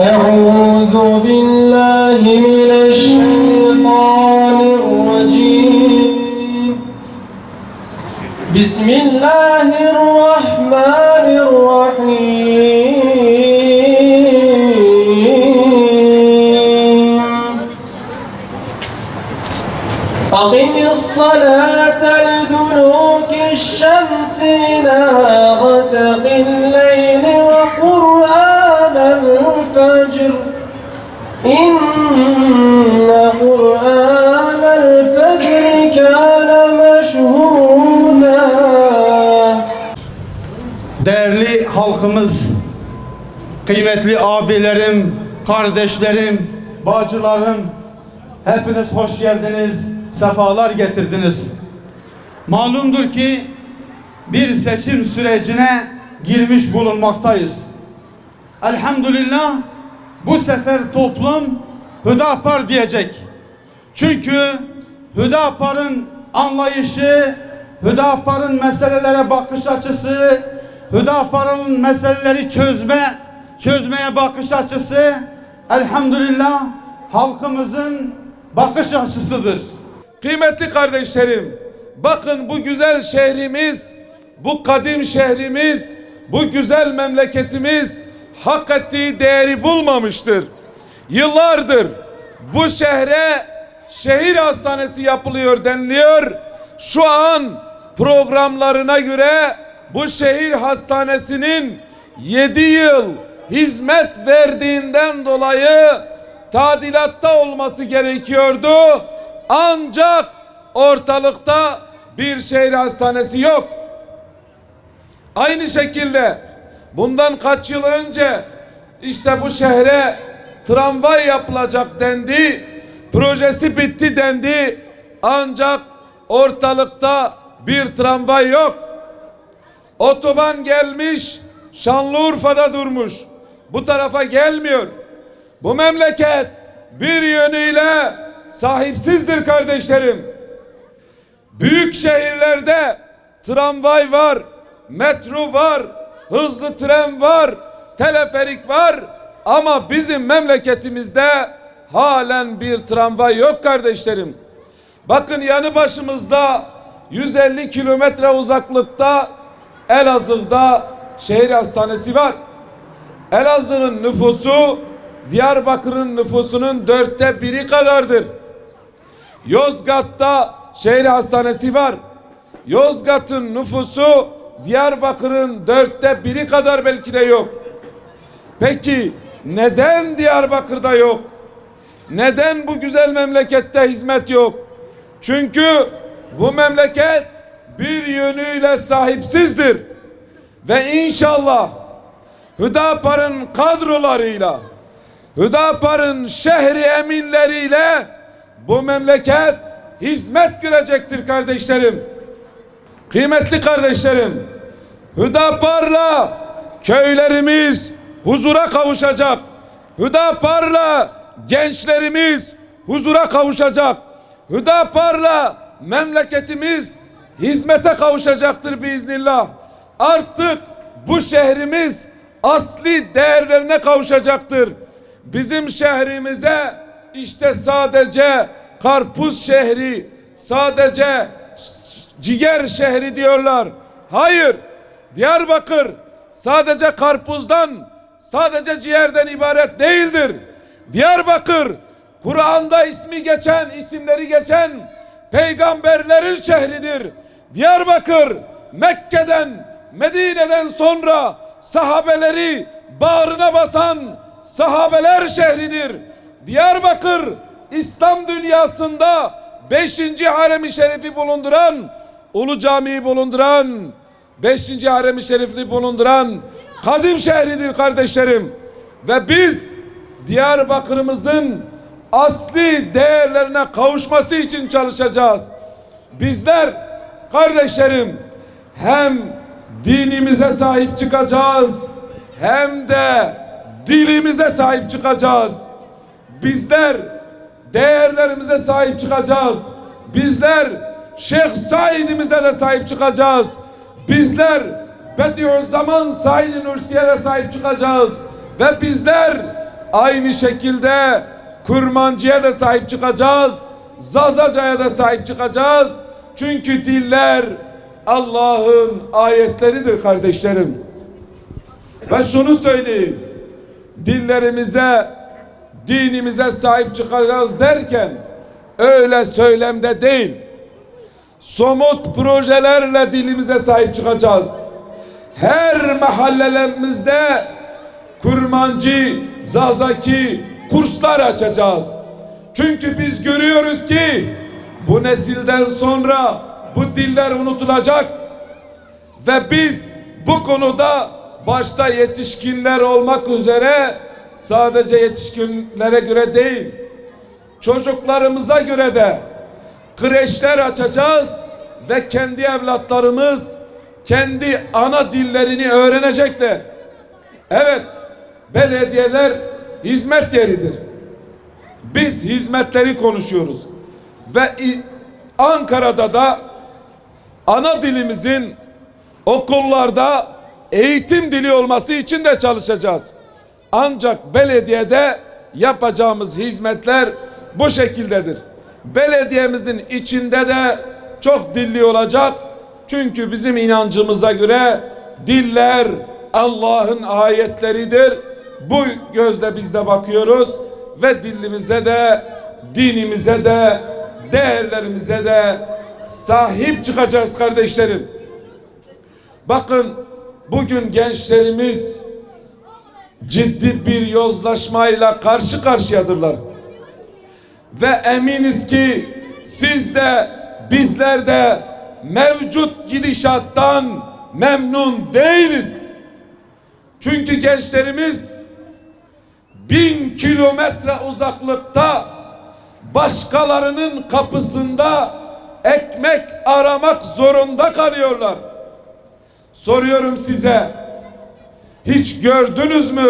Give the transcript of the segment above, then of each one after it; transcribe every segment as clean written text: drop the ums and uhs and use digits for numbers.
أعوذ بالله من الشيطان الرجيم بسم الله الرحمن الرحيم أقم الصلاة لدلوك الشمس إلى غسق الليل وقرآن الفجر إن قرآن الفجر كان مشهودا. Değerli halkımız, kıymetli abilerim, kardeşlerim, bacılarım, hepiniz hoş geldiniz, sefalar getirdiniz. Malumdur ki bir seçim sürecine girmiş bulunmaktayız. Elhamdülillah bu sefer toplum Hüdapar diyecek. Çünkü Hüdapar'ın anlayışı, Hüdapar'ın meselelere bakış açısı, Hüdapar'ın meseleleri çözmeye bakış açısı elhamdülillah halkımızın bakış açısıdır. Kıymetli kardeşlerim, bakın bu güzel şehrimiz, bu kadim şehrimiz, bu güzel memleketimiz hak ettiği değeri bulmamıştır. Yıllardır bu şehre şehir hastanesi yapılıyor deniliyor. Şu an programlarına göre bu şehir hastanesinin 7 yıl hizmet verdiğinden dolayı tadilatta olması gerekiyordu. Ancak ortalıkta bir şehir hastanesi yok. Aynı şekilde bundan kaç yıl önce işte bu şehre tramvay yapılacak dendi. Projesi bitti dendi. Ancak ortalıkta bir tramvay yok. Otoban gelmiş, Şanlıurfa'da durmuş. Bu tarafa gelmiyor. Bu memleket bir yönüyle sahipsizdir kardeşlerim. Büyük şehirlerde tramvay var, metro var, hızlı tren var, teleferik var ama bizim memleketimizde halen bir tramvay yok kardeşlerim. Bakın yanı başımızda 150 kilometre uzaklıkta Elazığ'da şehir hastanesi var. Elazığ'ın nüfusu Diyarbakır'ın nüfusunun 1/4 kadardır. Yozgat'ta şehir hastanesi var. Yozgat'ın nüfusu Diyarbakır'ın 1/4 kadar belki de yok. Peki neden Diyarbakır'da yok? Neden bu güzel memlekette hizmet yok? Çünkü bu memleket bir yönüyle sahipsizdir. Ve inşallah Hüdapar'ın kadrolarıyla, Hüdapar'ın şehri eminleriyle bu memleket hizmet görecektir kardeşlerim. Kıymetli kardeşlerim, Hüdapar'la köylerimiz huzura kavuşacak. Hüdapar'la gençlerimiz huzura kavuşacak. Hüdapar'la memleketimiz hizmete kavuşacaktır biiznillah. Artık bu şehrimiz asli değerlerine kavuşacaktır. Bizim şehrimize işte sadece karpuz şehri, sadece ciğer şehri diyorlar. Hayır, Diyarbakır sadece karpuzdan, sadece ciğerden ibaret değildir. Diyarbakır, Kur'an'da isimleri geçen peygamberlerin şehridir. Diyarbakır, Mekke'den, Medine'den sonra sahabeleri bağrına basan sahabeler şehridir. Diyarbakır, İslam dünyasında 5. harem-i şerifi bulunduran, Ulu Cami'yi bulunduran 5. harem-i şerifini bulunduran kadim şehridir kardeşlerim. Ve biz Diyarbakır'ımızın asli değerlerine kavuşması için çalışacağız. Bizler kardeşlerim hem dinimize sahip çıkacağız hem de dilimize sahip çıkacağız. Bizler değerlerimize sahip çıkacağız. Bizler Şeyh Said'imize de sahip çıkacağız. Bizler Bediüzzaman Said-i Nursi'ye de sahip çıkacağız. Ve bizler aynı şekilde Kurmancı'ya da sahip çıkacağız. Zazaca'ya da sahip çıkacağız. Çünkü diller Allah'ın ayetleridir kardeşlerim. Ve şunu söyleyeyim. Dillerimize, dinimize sahip çıkacağız derken öyle söylemde değil. Somut projelerle dilimize sahip çıkacağız. Her mahallelerimizde Kurmancı, Zazaki kurslar açacağız. Çünkü biz görüyoruz ki bu nesilden sonra bu diller unutulacak ve biz bu konuda başta yetişkinler olmak üzere sadece yetişkinlere göre değil, çocuklarımıza göre de kreşler açacağız ve kendi evlatlarımız kendi ana dillerini öğrenecekler. Evet, belediyeler hizmet yeridir. Biz hizmetleri konuşuyoruz. Ve Ankara'da da ana dilimizin okullarda eğitim dili olması için de çalışacağız. Ancak belediyede yapacağımız hizmetler bu şekildedir. Belediyemizin içinde de çok dilli olacak. Çünkü bizim inancımıza göre diller Allah'ın ayetleridir. Bu gözle biz de bakıyoruz ve dilimize de, dinimize de, değerlerimize de sahip çıkacağız kardeşlerim. Bakın bugün gençlerimiz ciddi bir yozlaşmayla karşı karşıyadırlar. Ve eminiz ki siz de bizler de mevcut gidişattan memnun değiliz. Çünkü gençlerimiz 1000 kilometre uzaklıkta başkalarının kapısında ekmek aramak zorunda kalıyorlar. Soruyorum size, hiç gördünüz mü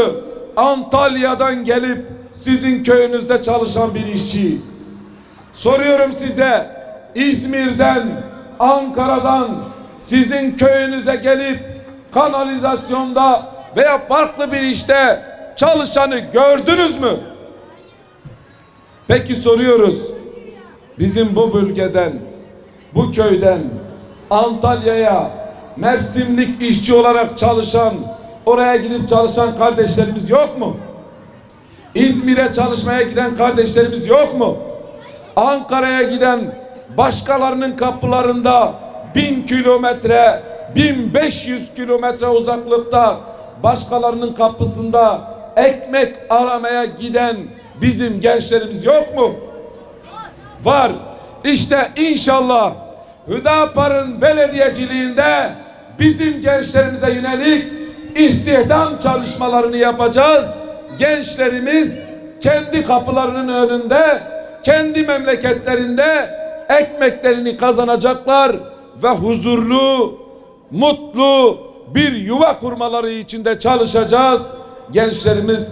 Antalya'dan gelip sizin köyünüzde çalışan bir işçi? Soruyorum size, İzmir'den, Ankara'dan sizin köyünüze gelip kanalizasyonda veya farklı bir işte çalışanı gördünüz mü? Peki soruyoruz, bizim bu bölgeden, bu köyden Antalya'ya mevsimlik işçi olarak çalışan, oraya gidip çalışan kardeşlerimiz yok mu? İzmir'e çalışmaya giden kardeşlerimiz yok mu? Ankara'ya giden, başkalarının kapılarında 1000 kilometre, 1500 kilometre uzaklıkta başkalarının kapısında ekmek aramaya giden bizim gençlerimiz yok mu? Var. İşte inşallah Hüdapar'ın belediyeciliğinde bizim gençlerimize yönelik istihdam çalışmalarını yapacağız. Gençlerimiz kendi kapılarının önünde, kendi memleketlerinde ekmeklerini kazanacaklar ve huzurlu, mutlu bir yuva kurmaları için de çalışacağız. Gençlerimiz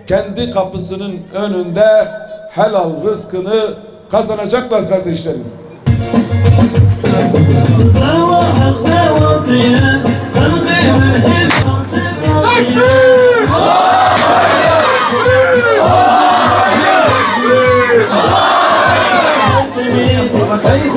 kendi kapısının önünde helal rızkını kazanacaklar kardeşlerim. Hey